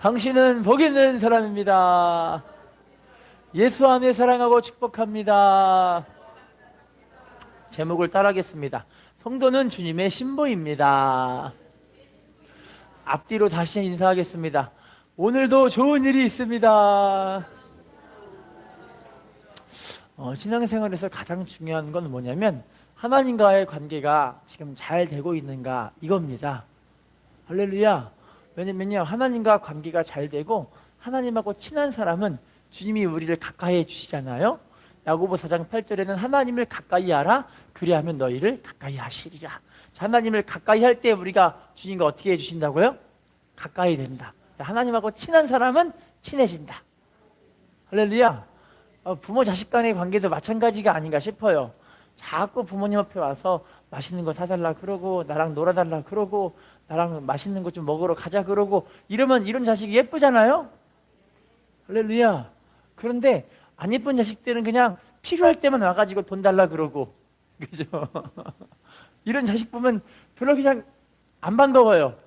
당신은 복 있는 사람입니다. 예수 안에 사랑하고 축복합니다. 제목을 따라하겠습니다. 성도는 주님의 신부입니다. 앞뒤로 다시 인사하겠습니다. 오늘도 좋은 일이 있습니다. 신앙생활에서 가장 중요한 건 뭐냐면 하나님과의 관계가 지금 잘 되고 있는가 이겁니다. 할렐루야. 왜냐면요, 하나님과 관계가 잘 되고 하나님하고 친한 사람은 주님이 우리를 가까이 해주시잖아요. 야고보 4장 8절에는 하나님을 가까이 하라, 그리하면 너희를 가까이 하시리라. 자, 하나님을 가까이 할 때 우리가 주님과 어떻게 해주신다고요? 가까이 된다. 자, 하나님하고 친한 사람은 친해진다. 할렐루야. 부모 자식 간의 관계도 마찬가지가 아닌가 싶어요. 자꾸 부모님 앞에 와서 맛있는 거 사달라 그러고 나랑 놀아달라 그러고 나랑 맛있는 거 좀 먹으러 가자 그러고 이러면 이런 자식이 예쁘잖아요. 할렐루야. 그런데 안 예쁜 자식들은 그냥 필요할 때만 와가지고 돈 달라 그러고, 그죠? 이런 자식 보면 별로 그냥 안 반가워요.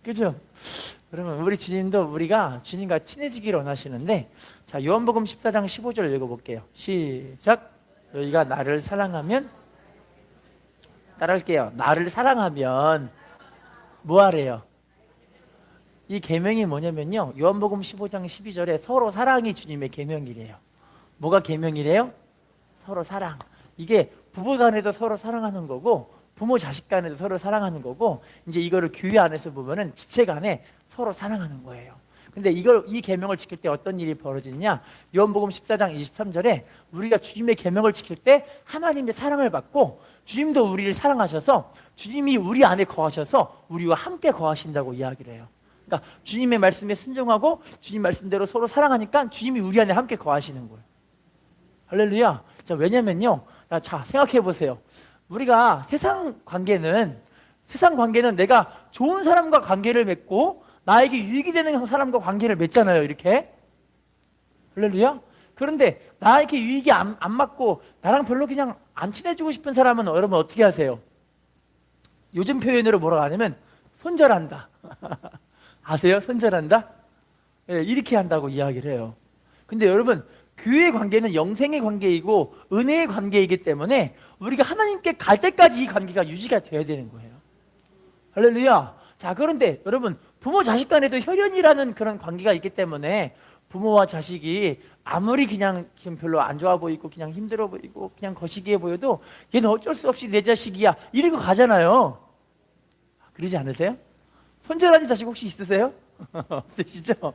그죠? 그러면 우리 주님도 우리가 주님과 친해지기를 원하시는데, 자, 요한복음 14장 15절 읽어볼게요. 시작. 너희가 나를 사랑하면, 따라할게요. 나를 사랑하면 뭐 하래요? 이 계명이 뭐냐면요, 요한복음 15장 12절에 서로 사랑이 주님의 계명이래요. 뭐가 계명이래요? 서로 사랑. 이게 부부 간에도 서로 사랑하는 거고 부모 자식 간에도 서로 사랑하는 거고, 이제 이거를 교회 안에서 보면은 지체 간에 서로 사랑하는 거예요. 근데 이 계명을 지킬 때 어떤 일이 벌어지느냐, 요한복음 14장 23절에 우리가 주님의 계명을 지킬 때 하나님의 사랑을 받고 주님도 우리를 사랑하셔서 주님이 우리 안에 거하셔서 우리와 함께 거하신다고 이야기를 해요. 그러니까 주님의 말씀에 순종하고 주님 말씀대로 서로 사랑하니까 주님이 우리 안에 함께 거하시는 거예요. 할렐루야. 자, 왜냐면요, 자, 생각해 보세요. 우리가 세상 관계는 내가 좋은 사람과 관계를 맺고 나에게 유익이 되는 사람과 관계를 맺잖아요, 이렇게. 할렐루야. 그런데 나에게 유익이 안 맞고 나랑 별로 그냥 안 친해지고 싶은 사람은 여러분 어떻게 하세요? 요즘 표현으로 뭐라고 하냐면 손절한다. 아세요? 손절한다? 네, 이렇게 한다고 이야기를 해요. 근데 여러분, 교회의 관계는 영생의 관계이고 은혜의 관계이기 때문에 우리가 하나님께 갈 때까지 이 관계가 유지가 돼야 되는 거예요. 할렐루야. 자, 그런데 여러분, 부모 자식 간에도 혈연이라는 그런 관계가 있기 때문에 부모와 자식이 아무리 그냥 별로 안 좋아 보이고 그냥 힘들어 보이고 그냥 거시기해 보여도 얘는 어쩔 수 없이 내 자식이야 이러고 가잖아요. 그러지 않으세요? 손절하는 자식 혹시 있으세요? 없으시죠?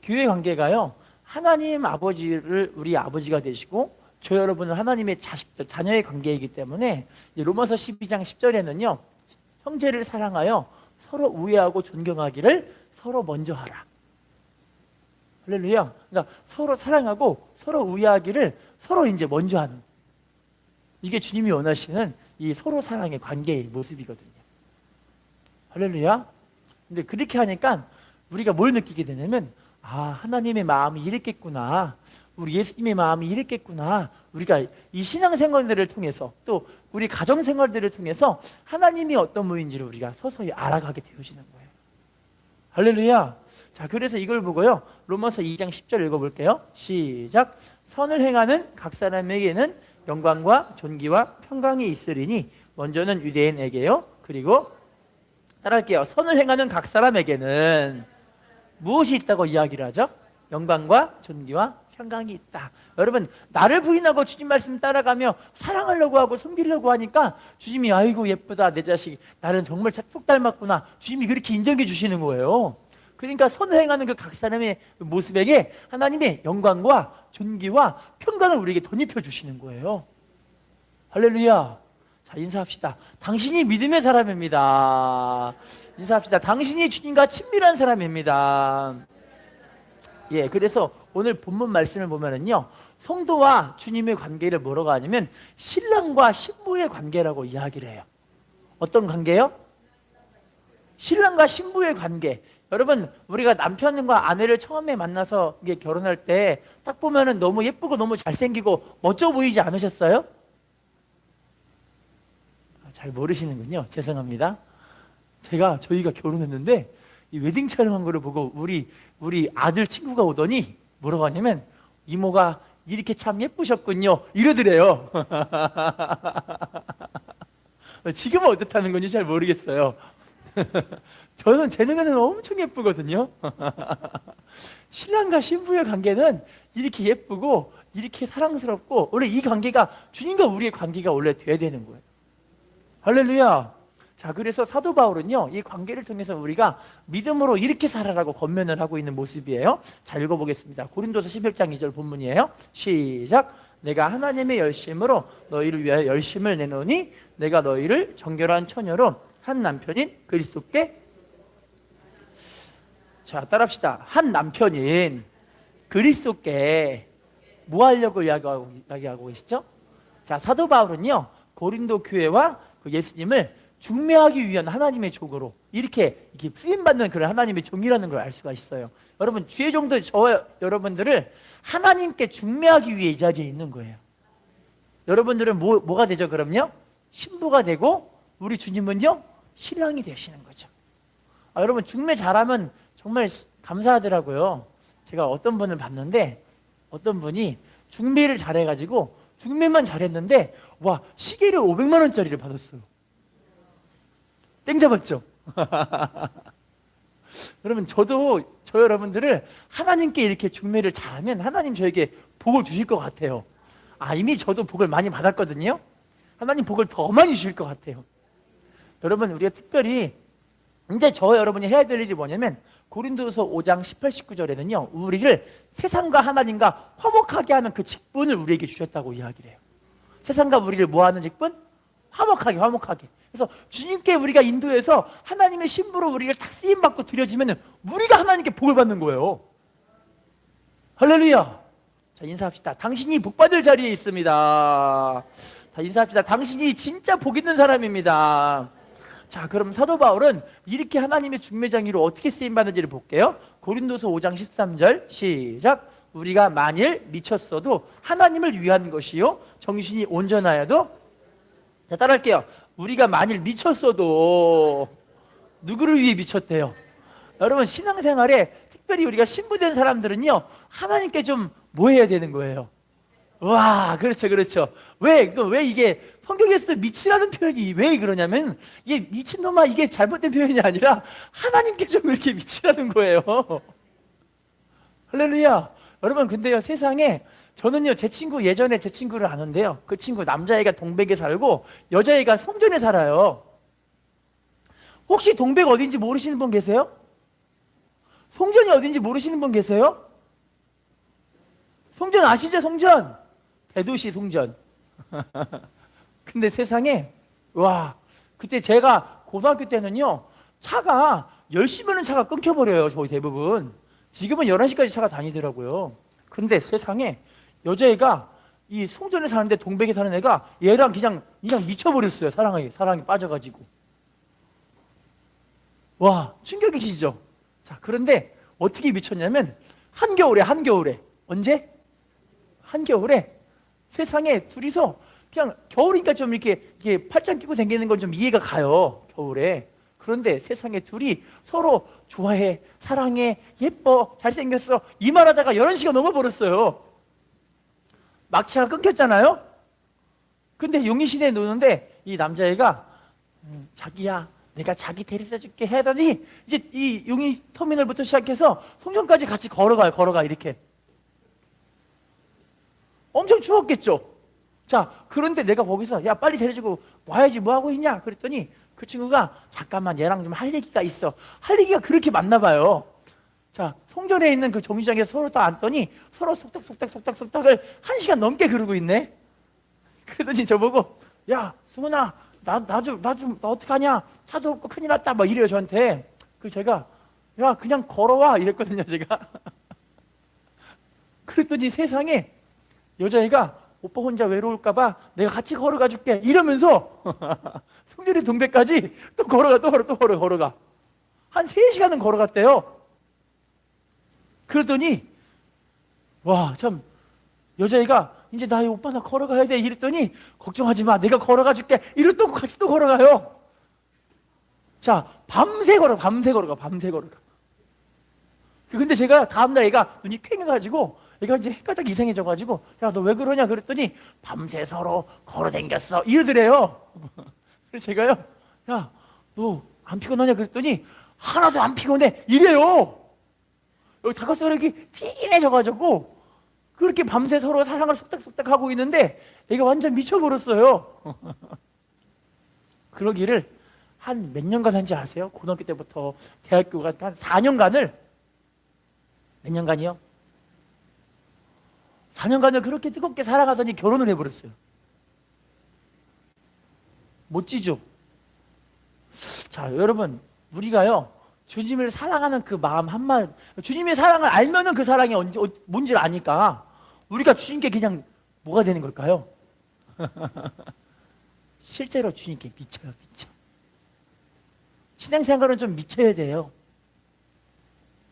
교회 관계가요, 하나님 아버지를 우리 아버지가 되시고 저 여러분은 하나님의 자식들, 자녀의 관계이기 때문에 로마서 12장 10절에는요 형제를 사랑하여 서로 우애하고 존경하기를 서로 먼저 하라. 할렐루야. 그러니까 서로 사랑하고 서로 우애하기를 서로 이제 먼저 하는, 이게 주님이 원하시는 이 서로 사랑의 관계의 모습이거든요. 할렐루야. 근데 그렇게 하니까 우리가 뭘 느끼게 되냐면, 아, 하나님의 마음이 이랬겠구나, 우리 예수님의 마음이 이랬겠구나. 우리가 이 신앙생활들을 통해서 또 우리 가정생활들을 통해서 하나님이 어떤 분인지를 우리가 서서히 알아가게 되어지는 거예요. 할렐루야. 자, 그래서 이걸 보고요, 로마서 2장 10절 읽어볼게요. 시작. 선을 행하는 각 사람에게는 영광과 존귀와 평강이 있으리니 먼저는 유대인에게요, 그리고 따라할게요. 선을 행하는 각 사람에게는 무엇이 있다고 이야기를 하죠? 영광과 존귀와 평강이 있다. 여러분, 나를 부인하고 주님 말씀 따라가며 사랑하려고 하고 섬기려고 하니까 주님이 아이고 예쁘다 내 자식, 나는 정말 속 닮았구나, 주님이 그렇게 인정해 주시는 거예요. 그러니까 선을 행하는 그 각 사람의 모습에게 하나님의 영광과 존귀와 평강을 우리에게 덧입혀 주시는 거예요. 할렐루야. 자, 인사합시다. 당신이 믿음의 사람입니다. 인사합시다. 당신이 주님과 친밀한 사람입니다. 예, 그래서 오늘 본문 말씀을 보면은요, 성도와 주님의 관계를 뭐라고 하냐면 신랑과 신부의 관계라고 이야기를 해요. 어떤 관계요? 신랑과 신부의 관계. 여러분, 우리가 남편과 아내를 처음에 만나서 이게 결혼할 때 딱 보면은 너무 예쁘고 너무 잘생기고 멋져 보이지 않으셨어요? 잘 모르시는군요. 죄송합니다. 저희가 결혼했는데 이 웨딩 촬영한 거를 보고 우리 아들 친구가 오더니 뭐라고 하냐면 이모가 이렇게 참 예쁘셨군요 이러더래요. 지금은 어떻다는 건지 잘 모르겠어요. 저는 제 눈에는 엄청 예쁘거든요. 신랑과 신부의 관계는 이렇게 예쁘고 이렇게 사랑스럽고 원래 이 관계가 주님과 우리의 관계가 원래 돼야 되는 거예요. 할렐루야. 자, 그래서 사도 바울은요 이 관계를 통해서 우리가 믿음으로 이렇게 살아라고 권면을 하고 있는 모습이에요. 자, 읽어보겠습니다. 고린도서 11장 2절 본문이에요. 시작. 내가 하나님의 열심으로 너희를 위하여 열심을 내노니 내가 너희를 정결한 처녀로 한 남편인 그리스도께, 자 따라합시다. 한 남편인 그리스도께 뭐 하려고 이야기하고 계시죠? 자, 사도 바울은요 고린도 교회와 그 예수님을 중매하기 위한 하나님의 종으로 이렇게 쓰임받는 그런 하나님의 종이라는 걸 알 수가 있어요. 여러분, 주의 종도 여러분들을 하나님께 중매하기 위해 이 자리에 있는 거예요. 여러분들은 뭐가 되죠? 그럼요? 신부가 되고 우리 주님은요 신랑이 되시는 거죠. 여러분, 중매 잘하면 정말 감사하더라고요. 제가 어떤 분을 봤는데 어떤 분이 중매를 잘해가지고 중매만 잘했는데 와, 시계를 500만 원짜리를 받았어요. 땡 잡았죠? 여러분, 저 여러분들을 하나님께 이렇게 중매를 잘하면 하나님 저에게 복을 주실 것 같아요. 이미 저도 복을 많이 받았거든요. 하나님 복을 더 많이 주실 것 같아요. 여러분, 우리가 특별히 이제 여러분이 해야 될 일이 뭐냐면 고린도서 5장 18, 19절에는요 우리를 세상과 하나님과 화목하게 하는 그 직분을 우리에게 주셨다고 이야기를 해요. 세상과 우리를 뭐하는 직분? 화목하게. 그래서 주님께 우리가 인도해서 하나님의 신부로 우리를 탁 쓰임받고 드려지면 우리가 하나님께 복을 받는 거예요. 할렐루야. 자, 인사합시다. 당신이 복받을 자리에 있습니다. 자, 인사합시다. 당신이 진짜 복 있는 사람입니다. 자, 그럼 사도 바울은 이렇게 하나님의 중매장이로 어떻게 쓰임받는지를 볼게요. 고린도서 5장 13절 시작. 우리가 만일 미쳤어도 하나님을 위한 것이요 정신이 온전하여도, 자, 따라할게요. 우리가 만일 미쳤어도 누구를 위해 미쳤대요? 여러분, 신앙생활에 특별히 우리가 신부된 사람들은요 하나님께 좀 뭐 해야 되는 거예요? 와, 그렇죠. 왜 이게 성경에서도 미치라는 표현이 왜 그러냐면 이게 미친놈아 이게 잘못된 표현이 아니라 하나님께 좀 이렇게 미치라는 거예요. 할렐루야. 여러분, 근데요 세상에 저는요 예전에 제 친구를 아는데요, 그 친구 남자애가 동백에 살고 여자애가 송전에 살아요. 혹시 동백 어딘지 모르시는 분 계세요? 송전이 어딘지 모르시는 분 계세요? 송전 아시죠? 송전 대도시 송전. 근데 세상에 와, 그때 제가 고등학교 때는요 차가 10시면은 차가 끊겨버려요. 저희 대부분. 지금은 11시까지 차가 다니더라고요. 그런데 세상에 여자애가 이 송전에 사는데 동백에 사는 애가 얘랑 그냥 미쳐버렸어요. 사랑에 빠져가지고. 와, 충격이시죠? 자, 그런데 어떻게 미쳤냐면 한겨울에 언제? 한겨울에 세상에 둘이서 그냥 겨울이니까 좀 이렇게 팔짱 끼고 다니는 건 좀 이해가 가요. 겨울에. 그런데 세상에 둘이 서로 좋아해, 사랑해, 예뻐, 잘생겼어 이 말하다가 11시가 넘어버렸어요. 막차가 끊겼잖아요. 근데 용인시내에 노는데 이 남자애가 자기야 내가 자기 데려다 줄게 하더니 이제 이 용인 터미널부터 시작해서 송전까지 같이 걸어가 이렇게. 엄청 추웠겠죠. 자, 그런데 내가 거기서 야 빨리 데려주고 와야지 뭐 하고 있냐 그랬더니 그 친구가 잠깐만 얘랑 좀 할 얘기가 있어. 할 얘기가 그렇게 많나 봐요. 자, 송전에 있는 그 정류장에서 서로 딱 앉더니 서로 속닥속닥을 1시간 넘게 그러고 있네. 그러더니 저보고 야 승훈아 나 어떡하냐, 차도 없고 큰일 났다 막 이래요 저한테. 그래서 제가 야 그냥 걸어와 이랬거든요 제가. 그랬더니 세상에 여자애가 오빠 혼자 외로울까봐 내가 같이 걸어가 줄게 이러면서 송전의 동백까지 또 걸어가 한 3시간은 걸어갔대요. 그러더니 와, 참 여자애가 이제 나 오빠 나 걸어가야 돼 이랬더니 걱정하지 마 내가 걸어가 줄게 이러고 같이 또 걸어가요. 자, 밤새 걸어, 밤새 걸어가, 밤새 걸어가. 근데 제가 다음날 애가 눈이 퀭해가지고 애가 이제 헷갈짝 이상해져가지고 야, 너 왜 그러냐 그랬더니 밤새 서로 걸어댕겼어 이러더래요. 그래서 제가요, 야, 너 안 피곤하냐 그랬더니 하나도 안 피곤해 이래요. 여기 다크서클이 진해져가지고 그렇게 밤새 서로 사랑을 속닥속닥 하고 있는데 애가 완전 미쳐버렸어요. 그러기를 한 몇 년간 한지 아세요? 고등학교 때부터 대학교가 한 4년간을, 몇 년간이요? 4년간을 그렇게 뜨겁게 살아가더니 결혼을 해버렸어요. 멋지죠? 자, 여러분, 우리가요 주님을 사랑하는 그 마음 한마디, 주님의 사랑을 알면은 그 사랑이 뭔지를 아니까 우리가 주님께 그냥 뭐가 되는 걸까요? 실제로 주님께 미쳐요, 미쳐. 신앙생활은 좀 미쳐야 돼요.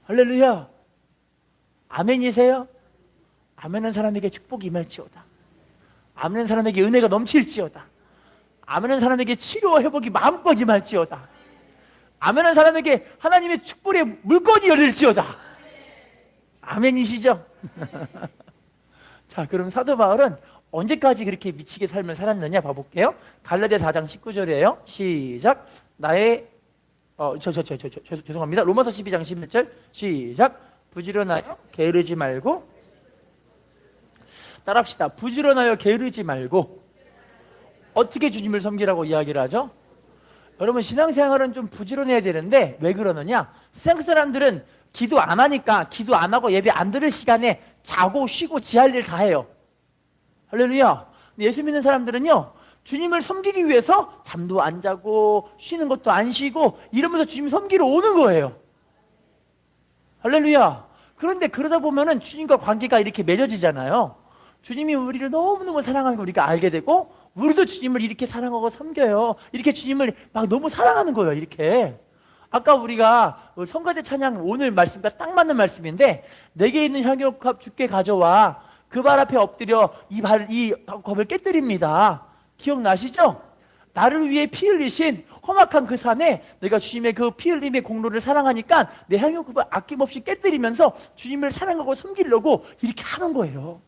할렐루야. 아멘이세요? 아멘한 사람에게 축복이 임할지어다. 아멘한 사람에게 은혜가 넘칠지어다. 아멘한 사람에게 치료와 회복이 마음껏 임할지어다. 아멘한 사람에게 하나님의 축복의 물건이 열릴지어다. 아멘이시죠? 자, 그럼 사도 바울은 언제까지 그렇게 미치게 삶을 살았느냐 봐볼게요. 갈라디아 4장 19절이에요. 시작. 나의 죄송합니다. 로마서 12장 11절 시작. 부지런하여 게으르지 말고, 따라합시다. 부지런하여 게으르지 말고. 어떻게 주님을 섬기라고 이야기를 하죠? 여러분, 신앙생활은 좀 부지런해야 되는데 왜 그러느냐? 세상 사람들은 기도 안 하니까, 기도 안 하고 예배 안 들을 시간에 자고 쉬고 지할 일 다 해요. 할렐루야. 예수 믿는 사람들은요 주님을 섬기기 위해서 잠도 안 자고 쉬는 것도 안 쉬고 이러면서 주님 섬기러 오는 거예요. 할렐루야. 그런데 그러다 보면은 주님과 관계가 이렇게 맺어지잖아요. 주님이 우리를 너무너무 사랑하는 걸 우리가 알게 되고, 우리도 주님을 이렇게 사랑하고 섬겨요. 이렇게 주님을 막 너무 사랑하는 거예요. 이렇게. 아까 우리가 성가대 찬양 오늘 말씀과 딱 맞는 말씀인데, 내게 있는 향유컵 주께 가져와 그 발 앞에 엎드려 이 컵을 깨뜨립니다. 기억나시죠? 나를 위해 피 흘리신 험악한 그 산에 내가 주님의 그 피 흘림의 공로를 사랑하니까 내 향유컵을 아낌없이 깨뜨리면서 주님을 사랑하고 섬기려고 이렇게 하는 거예요.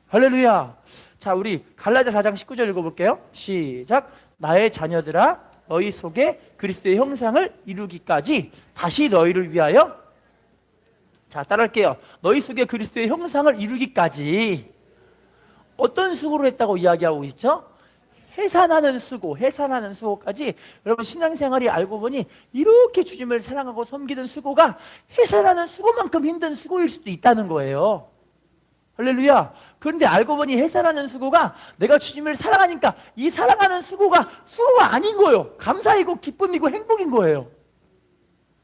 할렐루야. 자, 우리 갈라디아 4장 19절 읽어볼게요. 시작. 나의 자녀들아, 너희 속에 그리스도의 형상을 이루기까지 다시 너희를 위하여, 자, 따라할게요. 너희 속에 그리스도의 형상을 이루기까지. 어떤 수고를 했다고 이야기하고 있죠? 해산하는 수고, 해산하는 수고까지. 여러분, 신앙생활이 알고 보니 이렇게 주님을 사랑하고 섬기는 수고가 해산하는 수고만큼 힘든 수고일 수도 있다는 거예요. 할렐루야. 그런데 알고 보니 해산하는 수고가 내가 주님을 사랑하니까 이 사랑하는 수고가 아닌 거예요. 감사이고 기쁨이고 행복인 거예요.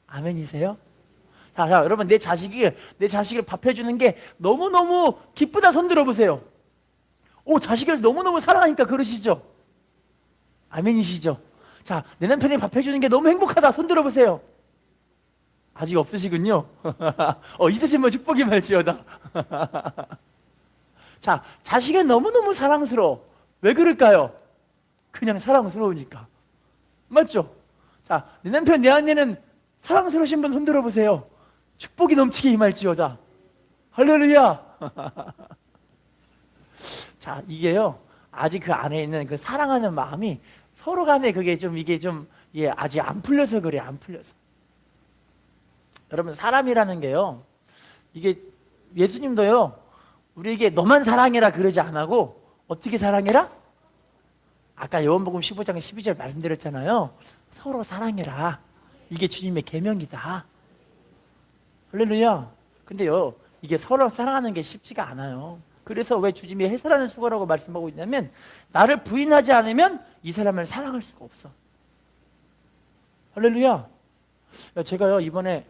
아멘이세요? 자, 여러분, 내 자식을 밥 해주는 게 너무너무 기쁘다 손 들어보세요. 자식을 너무너무 사랑하니까 그러시죠? 아멘이시죠? 자, 내 남편이 밥 해주는 게 너무 행복하다 손 들어보세요. 아직 없으시군요. 있으시면 축복이 말지어다. 자, 자식은 너무너무 사랑스러워. 왜 그럴까요? 그냥 사랑스러우니까. 맞죠? 자, 내 남편, 내 아내는 사랑스러우신 분 손 들어보세요. 축복이 넘치게 임할지어다. 할렐루야. 자, 이게요 아직 그 안에 있는 그 사랑하는 마음이 서로 간에 그게 좀 이게 좀 아직 안 풀려서 그래. 안 풀려서. 여러분, 사람이라는 게요, 이게 예수님도요 우리에게 너만 사랑해라 그러지 안 하고 어떻게 사랑해라? 아까 요한복음 15장 12절 말씀드렸잖아요. 서로 사랑해라. 이게 주님의 계명이다. 할렐루야. 근데요 이게 서로 사랑하는 게 쉽지가 않아요. 그래서 왜 주님이 해설하는 수고라고 말씀하고 있냐면, 나를 부인하지 않으면 이 사람을 사랑할 수가 없어. 할렐루야. 제가요 이번에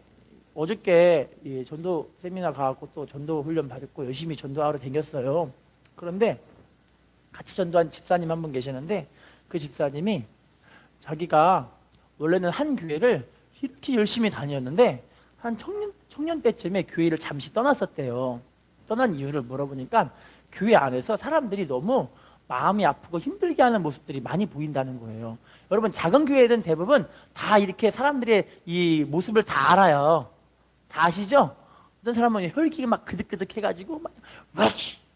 어저께 전도 세미나 가고 또 전도 훈련 받았고 열심히 전도하러 다녔어요. 그런데 같이 전도한 집사님 한 분 계시는데, 그 집사님이 자기가 원래는 한 교회를 이렇게 열심히 다녔는데 한 청년 때쯤에 교회를 잠시 떠났었대요. 떠난 이유를 물어보니까 교회 안에서 사람들이 너무 마음이 아프고 힘들게 하는 모습들이 많이 보인다는 거예요. 여러분, 작은 교회든 대부분 다 이렇게 사람들의 이 모습을 다 알아요. 다 아시죠? 어떤 사람은 혈기가 막 그득그득 해가지고 막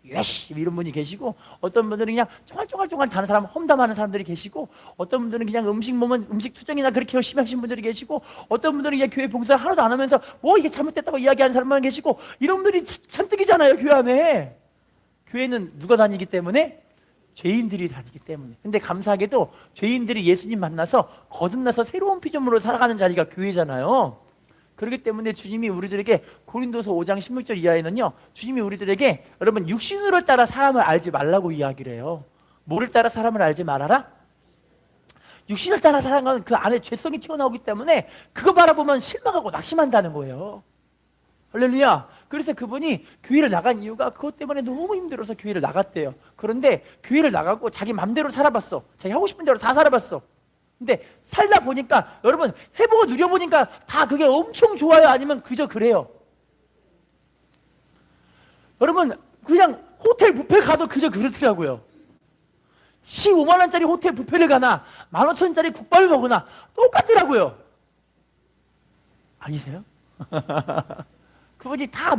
예시 이런 분이 계시고, 어떤 분들은 그냥 쫑알쫑알쫑알 다는 사람 험담하는 사람들이 계시고, 어떤 분들은 그냥 음식 먹으면 음식 투정이나 그렇게 열심히 하신 분들이 계시고, 어떤 분들은 그냥 교회 봉사를 하나도 안 하면서 뭐 이게 잘못됐다고 이야기하는 사람만 계시고, 이런 분들이 잔뜩이잖아요. 교회 안에. 교회는 누가 다니기 때문에? 죄인들이 다니기 때문에. 근데 감사하게도 죄인들이 예수님 만나서 거듭나서 새로운 피조물로 살아가는 자리가 교회잖아요. 그렇기 때문에 주님이 우리들에게 고린도서 5장 16절 이하에는요, 주님이 우리들에게 여러분 육신으로 따라 사람을 알지 말라고 이야기를 해요. 뭐를 따라 사람을 알지 말아라? 육신을 따라 살아가는 그 안에 죄성이 튀어나오기 때문에 그거 바라보면 실망하고 낙심한다는 거예요. 할렐루야. 그래서 그분이 교회를 나간 이유가 그것 때문에 너무 힘들어서 교회를 나갔대요. 그런데 교회를 나가고 자기 맘대로 살아봤어. 자기 하고 싶은 대로 다 살아봤어. 근데 살다 보니까 여러분 해보고 누려보니까 다 그게 엄청 좋아요? 아니면 그저 그래요? 여러분 그냥 호텔 뷔페 가도 그저 그렇더라고요. 15만 원짜리 호텔 뷔페를 가나 15,000원짜리 국밥을 먹으나 똑같더라고요. 아니세요? 그분이 다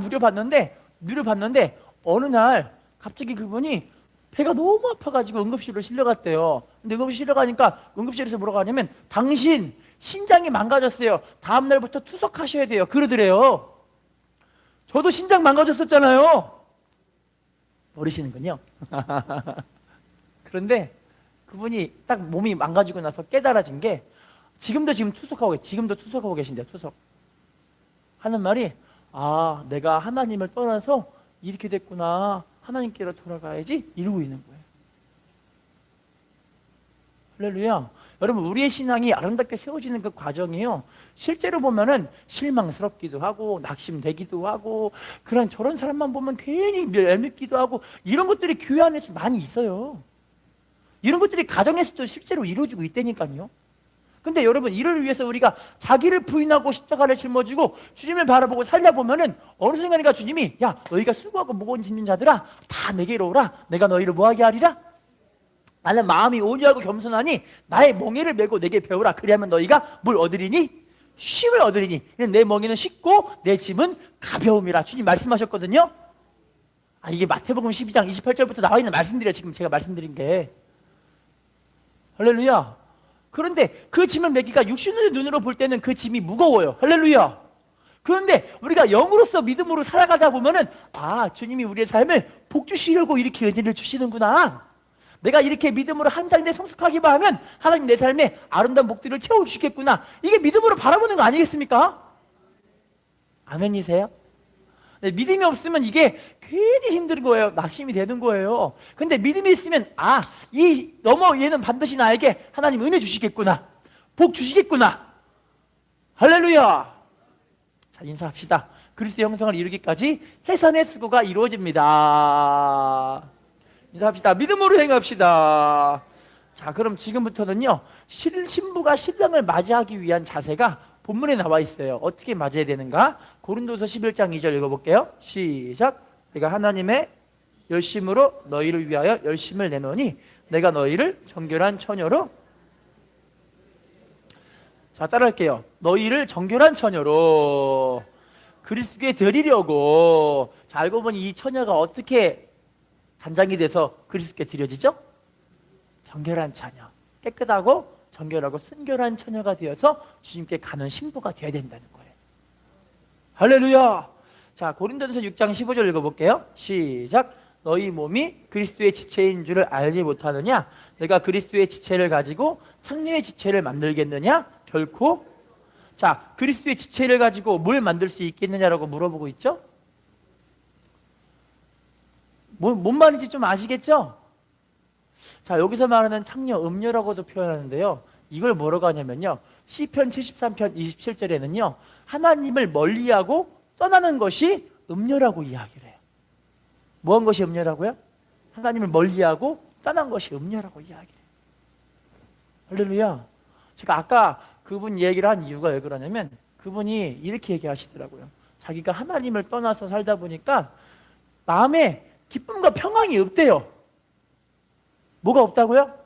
누려봤는데 어느 날 갑자기 그분이 배가 너무 아파가지고 응급실로 실려갔대요. 근데 응급실 실려가니까 응급실에서 뭐라고 하냐면 당신 신장이 망가졌어요. 다음 날부터 투석하셔야 돼요. 그러더래요. 저도 신장 망가졌었잖아요. 모르시는군요. 그런데 그분이 딱 몸이 망가지고 나서 깨달아진 게 지금도 투석하고 계신데요. 투석 하는 말이 아, 내가 하나님을 떠나서 이렇게 됐구나. 하나님께로 돌아가야지. 이러고 있는 거예요. 할렐루야. 여러분 우리의 신앙이 아름답게 세워지는 그 과정이요, 실제로 보면은 실망스럽기도 하고 낙심되기도 하고 그런 저런 사람만 보면 괜히 얄밉기도 하고 이런 것들이 교회 안에서 많이 있어요. 이런 것들이 가정에서도 실제로 이루어지고 있다니까요. 근데 여러분 이를 위해서 우리가 자기를 부인하고 십자가를 짊어지고 주님을 바라보고 살다 보면은 어느 순간인가 주님이 야 너희가 수고하고 무거운 짐진 자들아 다 내게로 오라. 내가 너희를 뭐하게 하리라? 나는 마음이 온유하고 겸손하니 나의 멍에를 메고 내게 배우라. 그리하면 너희가 뭘 얻으리니? 쉼을 얻으리니 내 멍에는 쉽고 내 짐은 가벼움이라. 주님 말씀하셨거든요. 아, 이게 마태복음 12장 28절부터 나와 있는 말씀들이에요. 지금 제가 말씀드린 게. 할렐루야. 그런데 그 짐을 메기가 육신의 눈으로 볼 때는 그 짐이 무거워요. 할렐루야. 그런데 우리가 영으로서 믿음으로 살아가다 보면은 아, 주님이 우리의 삶을 복주시려고 이렇게 은혜를 주시는구나. 내가 이렇게 믿음으로 한 장대 성숙하기만 하면 하나님 내 삶에 아름다운 복들을 채워주시겠구나. 이게 믿음으로 바라보는 거 아니겠습니까? 아멘이세요? 네, 믿음이 없으면 이게 괜히 힘든 거예요. 낙심이 되는 거예요. 근데 믿음이 있으면 아, 이 넘어 얘는 반드시 나에게 하나님 은혜 주시겠구나. 복 주시겠구나. 할렐루야. 자, 인사합시다. 그리스도의 형상을 이루기까지 해산의 수고가 이루어집니다. 인사합시다. 믿음으로 행합시다. 자, 그럼 지금부터는요, 신부가 신랑을 맞이하기 위한 자세가 본문에 나와 있어요. 어떻게 맞아야 되는가? 고린도서 11장 2절 읽어볼게요. 시작. 내가 하나님의 열심으로 너희를 위하여 열심을 내노니 내가 너희를 정결한 처녀로, 자 따라할게요. 너희를 정결한 처녀로 그리스도께 드리려고. 자, 알고 보니 이 처녀가 어떻게 단장이 돼서 그리스도께 드려지죠? 정결한 처녀, 깨끗하고 정결하고 순결한 처녀가 되어서 주님께 가는 신부가 되어야 된다는 거예요. 할렐루야. 자, 고린도전서 6장 15절 읽어볼게요. 시작. 너희 몸이 그리스도의 지체인 줄을 알지 못하느냐? 내가 그리스도의 지체를 가지고 창녀의 지체를 만들겠느냐? 결코. 자, 그리스도의 지체를 가지고 뭘 만들 수 있겠느냐라고 물어보고 있죠? 뭔 말인지 좀 아시겠죠? 자, 여기서 말하는 창녀, 음녀라고도 표현하는데요, 이걸 뭐라고 하냐면요, 시편 73편 27절에는요 하나님을 멀리하고 떠나는 것이 음녀라고 이야기를 해요. 뭐한 것이 음녀라고요? 하나님을 멀리하고 떠난 것이 음녀라고 이야기를 해요. 할렐루야. 제가 아까 그분 얘기를 한 이유가 왜 그러냐면 그분이 이렇게 얘기하시더라고요. 자기가 하나님을 떠나서 살다 보니까 마음에 기쁨과 평안이 없대요. 뭐가 없다고요?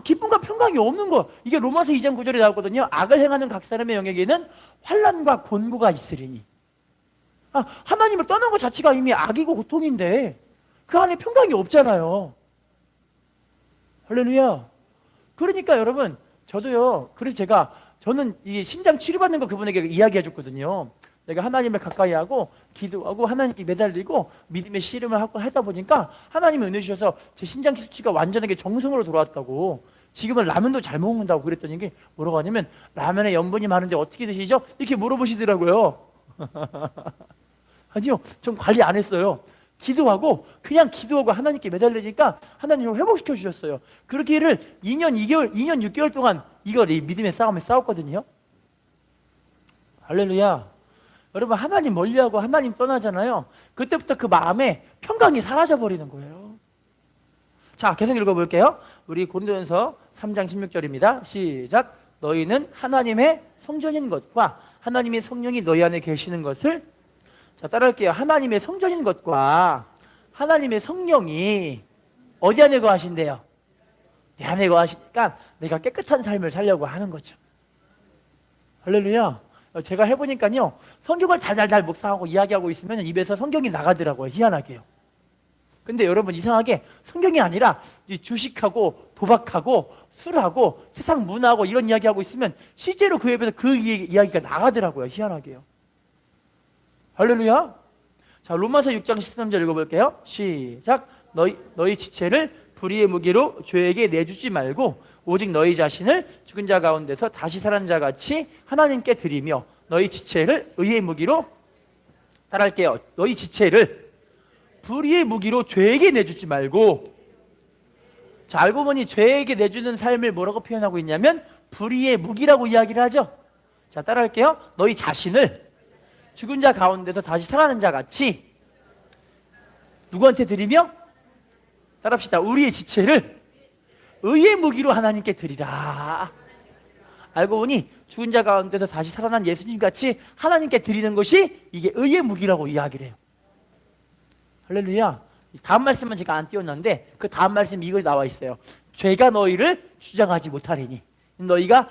기쁨과 평강이 없는 거. 이게 로마서 2장 9절에 나오거든요. 악을 행하는 각 사람의 영역에는 환난과 곤고가 있으리니. 하나님을 떠난 것 자체가 이미 악이고 고통인데 그 안에 평강이 없잖아요. 할렐루야. 그러니까 여러분, 저도요, 그래서 저는 이 신장 치료받는 거 그분에게 이야기해 줬거든요. 내가 하나님을 가까이 하고 기도하고 하나님께 매달리고 믿음의 씨름을 하고 하다 보니까 하나님이 은혜 주셔서 제 신장 수치가 완전하게 정상으로 돌아왔다고. 지금은 라면도 잘 먹는다고 그랬더니 이게 뭐라고 하냐면, 라면에 염분이 많은데 어떻게 드시죠? 이렇게 물어보시더라고요. 아니요, 좀 관리 안 했어요. 그냥 기도하고 하나님께 매달리니까 하나님이 회복시켜 주셨어요. 그렇게를 2년 6개월 동안 이걸 이 믿음의 싸움을 싸웠거든요. 할렐루야. 여러분, 하나님 멀리하고 하나님 떠나잖아요. 그때부터 그 마음에 평강이 사라져 버리는 거예요. 자, 계속 읽어볼게요. 우리 고린도전서 3장 16절입니다. 시작. 너희는 하나님의 성전인 것과 하나님의 성령이 너희 안에 계시는 것을, 자, 따라할게요. 하나님의 성전인 것과 하나님의 성령이 어디 안에 거하신대요? 내 안에 거하시니까 내가 깨끗한 삶을 살려고 하는 거죠. 할렐루야. 제가 해보니까요, 성경을 달달달 묵상하고 이야기하고 있으면 입에서 성경이 나가더라고요. 희한하게요. 근데 여러분, 이상하게 성경이 아니라 주식하고 도박하고 술하고 세상 문화하고 이런 이야기하고 있으면 실제로 그 입에서 그 이야기가 나가더라고요. 희한하게요. 할렐루야. 자, 로마서 6장 13절 읽어볼게요. 시작. 너희 지체를 불의의 무기로 죄에게 내주지 말고 오직 너희 자신을 죽은 자 가운데서 다시 살아난 자 같이 하나님께 드리며 너희 지체를 의의 무기로, 따라할게요. 너희 지체를 불의의 무기로 죄에게 내주지 말고. 자, 알고 보니 죄에게 내주는 삶을 뭐라고 표현하고 있냐면 불의의 무기라고 이야기를 하죠. 자, 따라할게요. 너희 자신을 죽은 자 가운데서 다시 살아난 자 같이 누구한테 드리며? 따라합시다. 우리의 지체를 의의 무기로 하나님께 드리라. 알고 보니 죽은 자 가운데서 다시 살아난 예수님 같이 하나님께 드리는 것이 이게 의의 무기라고 이야기를 해요. 할렐루야. 다음 말씀은 제가 안 띄웠는데 그 다음 말씀 이거 나와 있어요. 죄가 너희를 주장하지 못하리니 너희가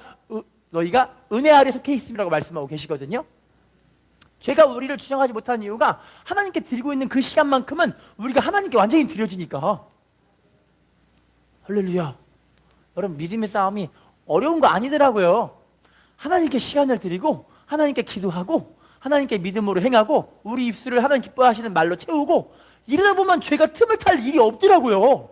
은혜 아래 속해 있음이라고 말씀하고 계시거든요. 죄가 우리를 주장하지 못하는 이유가 하나님께 드리고 있는 그 시간만큼은 우리가 하나님께 완전히 드려지니까. 할렐루야. 여러분, 믿음의 싸움이 어려운 거 아니더라고요. 하나님께 시간을 드리고 하나님께 기도하고 하나님께 믿음으로 행하고 우리 입술을 하나님 기뻐하시는 말로 채우고 이러다 보면 죄가 틈을 탈 일이 없더라고요.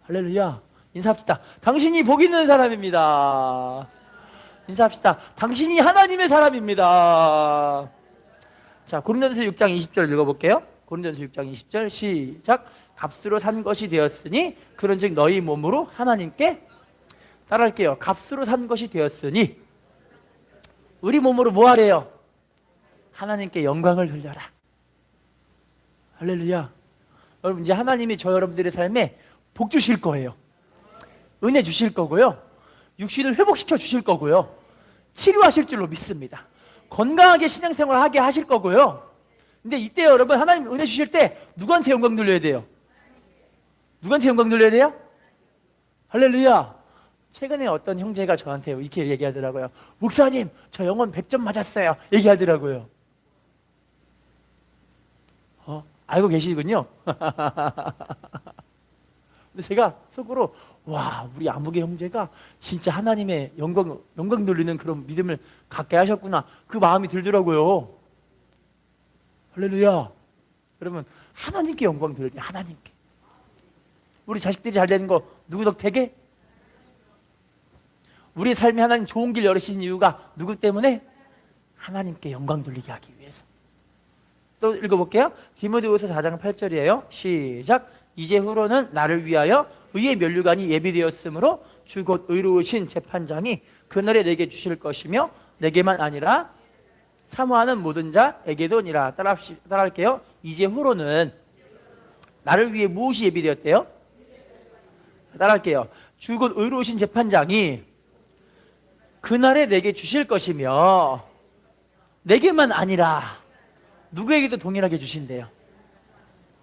할렐루야. 인사합시다. 당신이 복 있는 사람입니다. 인사합시다. 당신이 하나님의 사람입니다. 자, 고린도전서 6장 20절 읽어볼게요. 고린도전서 6장 20절 시작. 값으로 산 것이 되었으니 그런즉 너희 몸으로 하나님께, 따라할게요. 값으로 산 것이 되었으니 우리 몸으로 뭐 하래요? 하나님께 영광을 돌려라. 할렐루야. 여러분, 이제 하나님이 저 여러분들의 삶에 복 주실 거예요. 은혜 주실 거고요. 육신을 회복시켜 주실 거고요. 치료하실 줄로 믿습니다. 건강하게 신앙생활 하게 하실 거고요. 근데 이때 여러분, 하나님 은혜 주실 때 누구한테 영광 돌려야 돼요? 누구한테 영광 돌려야 돼요? 할렐루야. 최근에 어떤 형제가 저한테 이렇게 얘기하더라고요. 목사님, 저 영혼 100점 맞았어요. 얘기하더라고요. 알고 계시군요. 근데 제가 속으로, 와, 우리 아무개 형제가 진짜 하나님의 영광 돌리는 그런 믿음을 갖게 하셨구나, 그 마음이 들더라고요. 할렐루야. 여러분, 하나님께 영광 돌려야 돼요. 하나님께. 우리 자식들이 잘 되는 거 누구 덕택에? 우리 삶에 하나님 좋은 길 열으신 이유가 누구 때문에? 하나님께 영광 돌리게 하기 위해서. 또 읽어볼게요. 디모데후서 4장 8절이에요. 시작. 이제후로는 나를 위하여 의의 면류관이 예비되었으므로 주 곧 의로우신 재판장이 그날에 내게 주실 것이며 내게만 아니라 사모하는 모든 자에게도니라. 따라할게요. 이제후로는 나를 위해 무엇이 예비되었대요? 따라할게요. 주 곧 의로우신 재판장이 그날에 내게 주실 것이며 내게만 아니라 누구에게도 동일하게 주신대요.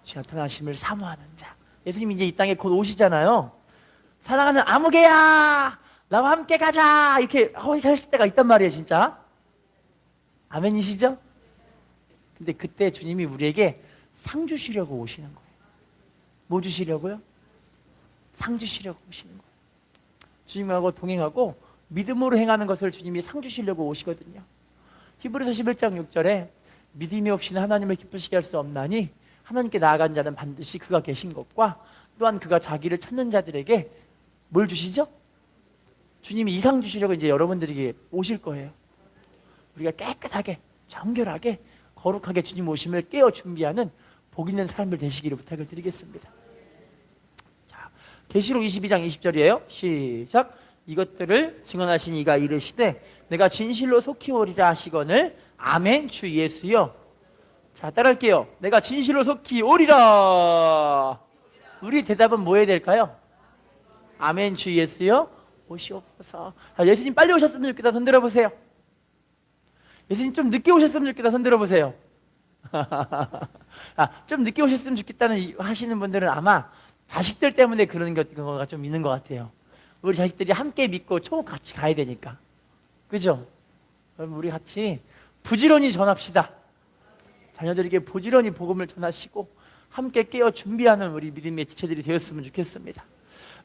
주 나타나심을 사모하는 예수님이 이제 이 땅에 곧 오시잖아요. 사랑하는 아무개야, 나와 함께 가자, 이렇게 하실 때가 있단 말이에요. 진짜 아멘이시죠? 근데 그때 주님이 우리에게 상 주시려고 오시는 거예요. 뭐 주시려고요? 상 주시려고 오시는 거예요. 주님하고 동행하고 믿음으로 행하는 것을 주님이 상 주시려고 오시거든요. 히브리서 11장 6절에 믿음이 없이는 하나님을 기쁘시게 할 수 없나니 하나님께 나아간 자는 반드시 그가 계신 것과 또한 그가 자기를 찾는 자들에게 뭘 주시죠? 주님이 이 상 주시려고 이제 여러분들에게 오실 거예요. 우리가 깨끗하게 정결하게 거룩하게 주님 오심을 깨어 준비하는 복 있는 사람들 되시기를 부탁을 드리겠습니다. 자, 계시록 22장 20절이에요. 시작. 이것들을 증언하신 이가 이르시되 내가 진실로 속히 오리라 하시거늘 아멘 주 예수여. 자, 따라할게요. 내가 진실로 속히 오리라. 우리 대답은 뭐 해야 될까요? 아멘 주 예수여 오시옵소서. 예수님 빨리 오셨으면 좋겠다. 손 들어보세요. 예수님 좀 늦게 오셨으면 좋겠다. 손 들어보세요. 좀 늦게 오셨으면 좋겠다는 하시는 분들은 아마 자식들 때문에 그런 거가 좀 있는 것 같아요. 우리 자식들이 함께 믿고 초 같이 가야 되니까. 그죠? 여러분 우리 같이 부지런히 전합시다. 자녀들에게 부지런히 복음을 전하시고 함께 깨어 준비하는 우리 믿음의 지체들이 되었으면 좋겠습니다.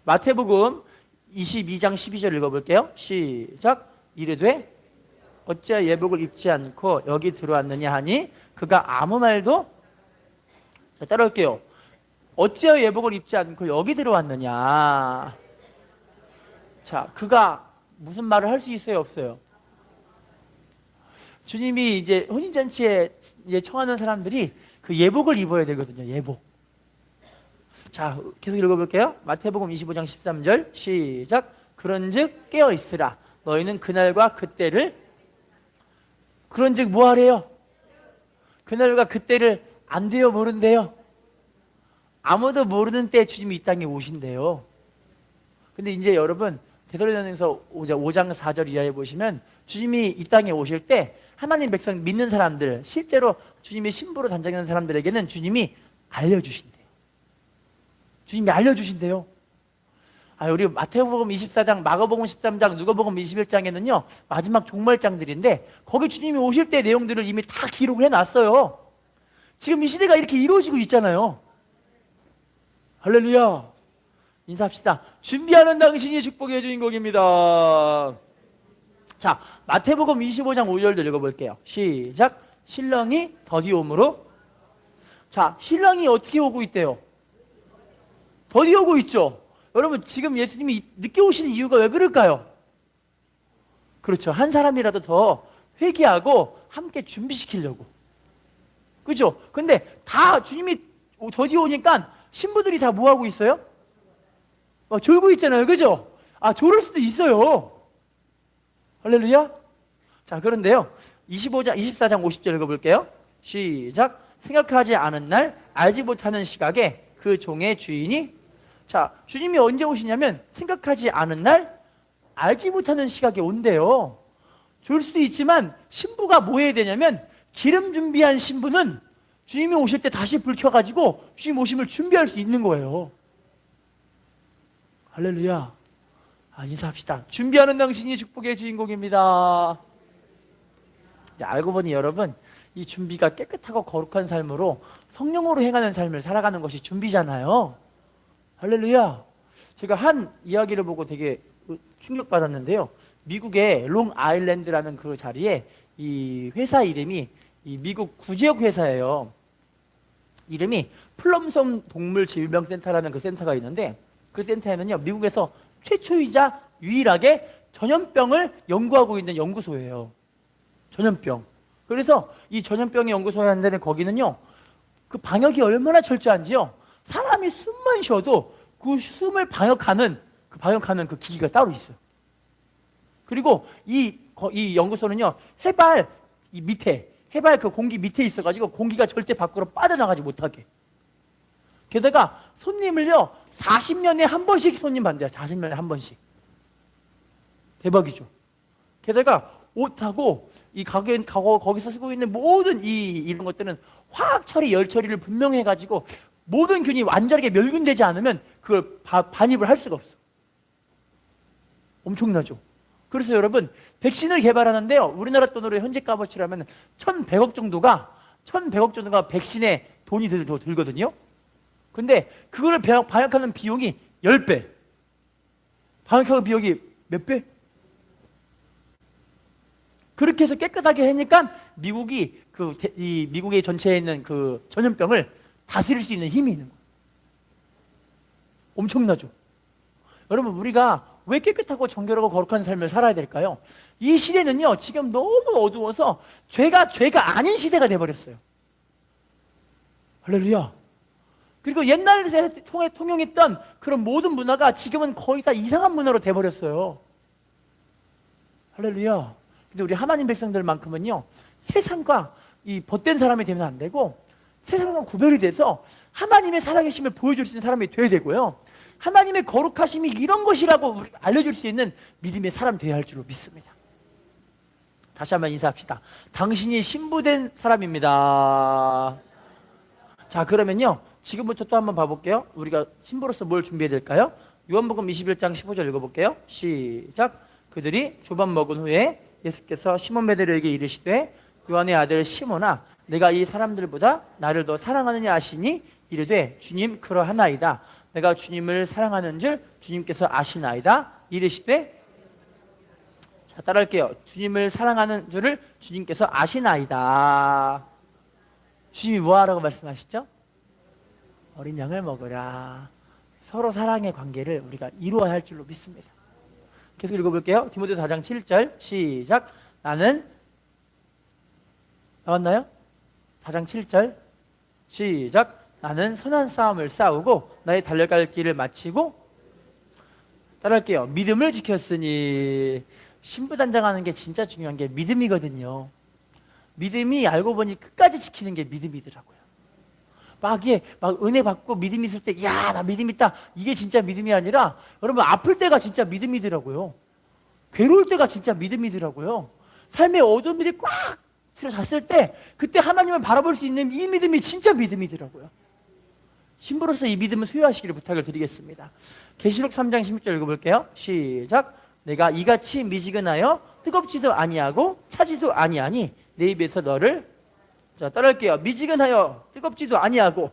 마태복음 22장 12절 읽어볼게요. 시작. 이르되 어찌하여 예복을 입지 않고 여기 들어왔느냐 하니 그가 아무 말도. 자, 따라올게요. 어찌하여 예복을 입지 않고 여기 들어왔느냐. 자, 그가 무슨 말을 할 수 있어요, 없어요? 주님이 이제 혼인잔치에 이제 청하는 사람들이 그 예복을 입어야 되거든요. 예복. 자, 계속 읽어볼게요. 마태복음 25장 13절 시작. 그런즉 깨어 있으라. 너희는 그날과 그때를. 그런즉 뭐 하래요? 그날과 그때를 안 돼요, 모른대요? 아무도 모르는 때 주님이 이 땅에 오신대요. 근데 이제 여러분 데살로니가서 5장 4절 이하에 보시면 주님이 이 땅에 오실 때 하나님 백성 믿는 사람들, 실제로 주님의 신부로 단장하는 사람들에게는 주님이 알려주신대요. 주님이 알려주신대요. 우리 마태복음 24장, 마가복음 13장, 누가복음 21장에는요 마지막 종말장들인데 거기 주님이 오실 때 내용들을 이미 다 기록을 해놨어요. 지금 이 시대가 이렇게 이루어지고 있잖아요. 할렐루야. 인사합시다. 준비하는 당신이 축복의 주인공입니다. 자, 마태복음 25장 5절도 읽어볼게요. 시작. 신랑이 더디 오므로. 자, 신랑이 어떻게 오고 있대요? 더디 오고 있죠. 여러분 지금 예수님이 늦게 오시는 이유가 왜 그럴까요? 그렇죠. 한 사람이라도 더 회개하고 함께 준비시키려고. 그죠? 근데 다 주님이 더디 오니까 신부들이 다 뭐 하고 있어요? 졸고 있잖아요. 그죠? 졸을 수도 있어요. 할렐루야. 자, 그런데요 24장 50절 읽어볼게요. 시작. 생각하지 않은 날 알지 못하는 시각에 그 종의 주인이. 자, 주님이 언제 오시냐면 생각하지 않은 날 알지 못하는 시각에 온대요. 졸 수도 있지만 신부가 뭐 해야 되냐면 기름 준비한 신부는 주님이 오실 때 다시 불 켜가지고 주님 오심을 준비할 수 있는 거예요. 할렐루야. 인사합시다. 준비하는 당신이 축복의 주인공입니다. 알고 보니 여러분 이 준비가 깨끗하고 거룩한 삶으로 성령으로 행하는 삶을 살아가는 것이 준비잖아요. 할렐루야. 제가 한 이야기를 보고 되게 충격받았는데요. 미국의 롱아일랜드라는 그 자리에 이 회사 이름이 이 미국 구제역 회사예요. 이름이 플럼섬 동물질병센터라는 그 센터가 있는데 그 센터에는요 미국에서 최초이자 유일하게 전염병을 연구하고 있는 연구소예요. 전염병. 그래서 이 전염병의 연구소에 하는 데는 거기는요 그 방역이 얼마나 철저한지요. 사람이 숨만 쉬어도 그 숨을 방역하는 그 기기가 따로 있어요. 그리고 이 연구소는요 해발 그 공기 밑에 있어가지고 공기가 절대 밖으로 빠져나가지 못하게. 게다가 손님을요 40년에 한 번씩 손님 받는데요. 40년에 한 번씩. 대박이죠. 게다가 옷하고 이 거기서 쓰고 있는 모든 이런 것들은 화학 처리, 열 처리를 분명히 해가지고 모든 균이 완전하게 멸균되지 않으면 그걸 반입을 할 수가 없어. 엄청나죠. 그래서 여러분 백신을 개발하는데요, 우리나라 돈으로 현재 값어치라면 1,100억 정도가 백신에 돈이 들거든요. 근데 그거를 방역하는 비용이 10배. 방역하는 비용이 몇 배? 그렇게 해서 깨끗하게 하니까 미국이 이 미국의 전체에 있는 그 전염병을 다스릴 수 있는 힘이 있는 거예요. 엄청나죠. 여러분 우리가 왜 깨끗하고 정결하고 거룩한 삶을 살아야 될까요? 이 시대는요 지금 너무 어두워서 죄가 아닌 시대가 돼버렸어요. 할렐루야. 그리고 옛날에 통용했던 그런 모든 문화가 지금은 거의 다 이상한 문화로 돼버렸어요. 할렐루야. 근데 우리 하나님 백성들만큼은요 세상과 이 벗된 사람이 되면 안 되고 세상과 구별이 돼서 하나님의 살아계심을 보여줄 수 있는 사람이 돼야 되고요, 하나님의 거룩하심이 이런 것이라고 알려줄 수 있는 믿음의 사람 되어야 할 줄로 믿습니다. 다시 한번 인사합시다. 당신이 신부된 사람입니다. 자, 그러면요 지금부터 또 한번 봐볼게요. 우리가 신부로서 뭘 준비해야 될까요? 요한복음 21장 15절 읽어볼게요. 시작. 그들이 조반 먹은 후에 예수께서 시몬 베드로에게 이르시되 요한의 아들 시몬아, 내가 이 사람들보다 나를 더 사랑하느냐 하시니 이르되 주님 그러하나이다. 내가 주님을 사랑하는 줄 주님께서 아시나이다. 이르시되, 자 따라할게요. 주님을 사랑하는 줄을 주님께서 아시나이다. 주님이 뭐하라고 말씀하시죠? 어린 양을 먹으라. 서로 사랑의 관계를 우리가 이루어야 할 줄로 믿습니다. 계속 읽어볼게요. 디모데 4장 7절 시작. 나는, 나왔나요? 4장 7절 시작. 나는 선한 싸움을 싸우고 나의 달려갈 길을 마치고, 따라할게요. 믿음을 지켰으니. 신부단장하는 게 진짜 중요한 게 믿음이거든요. 믿음이 알고 보니 끝까지 지키는 게 믿음이더라고요. 막 은혜 받고 믿음 있을 때, 야, 나 믿음 있다, 이게 진짜 믿음이 아니라, 여러분 아플 때가 진짜 믿음이더라고요. 괴로울 때가 진짜 믿음이더라고요. 삶의 어둠이 꽉 들어찼을 때 그때 하나님을 바라볼 수 있는 이 믿음이 진짜 믿음이더라고요. 신부로서 이 믿음을 소유하시기를 부탁을 드리겠습니다. 계시록 3장 16절 읽어볼게요. 시작. 내가 이같이 미지근하여 뜨겁지도 아니하고 차지도 아니하니 내 입에서 너를, 자 따라할게요. 미지근하여 뜨겁지도 아니하고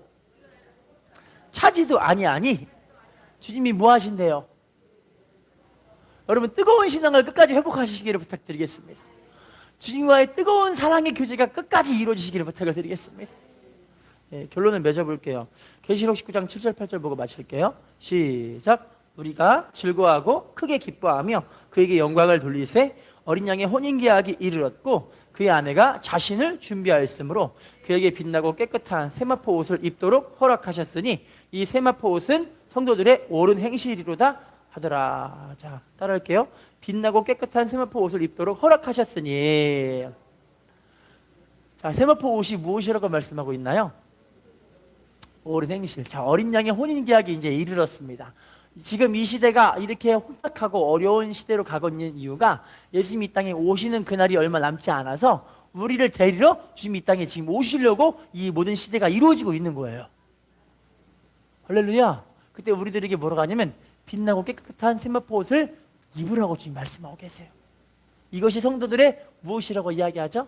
차지도 아니하니. 주님이 뭐 하신대요? 여러분 뜨거운 신앙을 끝까지 회복하시기를 부탁드리겠습니다. 주님과의 뜨거운 사랑의 교제가 끝까지 이루어지시기를 부탁을 드리겠습니다. 결론을 맺어볼게요. 계시록 19장 7절 8절 보고 마칠게요. 시작. 우리가 즐거워하고 크게 기뻐하며 그에게 영광을 돌리세 어린 양의 혼인계약이 이르렀고 그의 아내가 자신을 준비하였으므로 그에게 빛나고 깨끗한 세마포 옷을 입도록 허락하셨으니 이 세마포 옷은 성도들의 옳은 행실이로다 하더라. 자 따라할게요. 빛나고 깨끗한 세마포 옷을 입도록 허락하셨으니. 자 세마포 옷이 무엇이라고 말씀하고 있나요? 옳은 행실. 자 어린 양의 혼인계약이 이제 이르렀습니다. 지금 이 시대가 이렇게 혼탁하고 어려운 시대로 가고 있는 이유가 예수님이 이 땅에 오시는 그날이 얼마 남지 않아서 우리를 데리러 주님이 이 땅에 지금 오시려고 이 모든 시대가 이루어지고 있는 거예요. 할렐루야. 그때 우리들에게 뭐라고 하냐면 빛나고 깨끗한 세마포 옷을 입으라고 주님 말씀하고 계세요. 이것이 성도들의 무엇이라고 이야기하죠?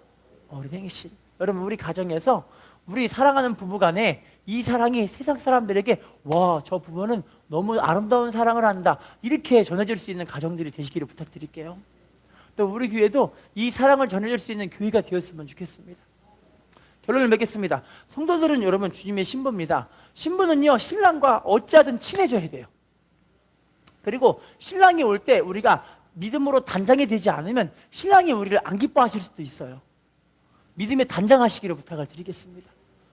어린 행실. 여러분 우리 가정에서 우리 사랑하는 부부간에 이 사랑이 세상 사람들에게 와, 저 부부는 너무 아름다운 사랑을 한다, 이렇게 전해질 수 있는 가정들이 되시기를 부탁드릴게요. 또 우리 교회도 이 사랑을 전해줄 수 있는 교회가 되었으면 좋겠습니다. 결론을 맺겠습니다. 성도들은 여러분 주님의 신부입니다. 신부는요 신랑과 어찌하든 친해져야 돼요. 그리고 신랑이 올 때 우리가 믿음으로 단장이 되지 않으면 신랑이 우리를 안 기뻐하실 수도 있어요. 믿음에 단장하시기를 부탁을 드리겠습니다.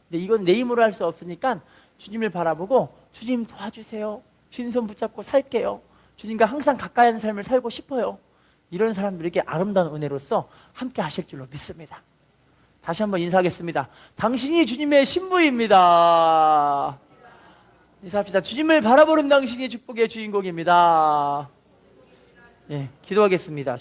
근데 이건 내 힘으로 할 수 없으니까 주님을 바라보고 주님 도와주세요. 주님 손 붙잡고 살게요. 주님과 항상 가까이 하는 삶을 살고 싶어요. 이런 사람들에게 아름다운 은혜로서 함께 하실 줄로 믿습니다. 다시 한번 인사하겠습니다. 당신이 주님의 신부입니다. 인사합시다. 주님을 바라보는 당신이 축복의 주인공입니다. 기도하겠습니다.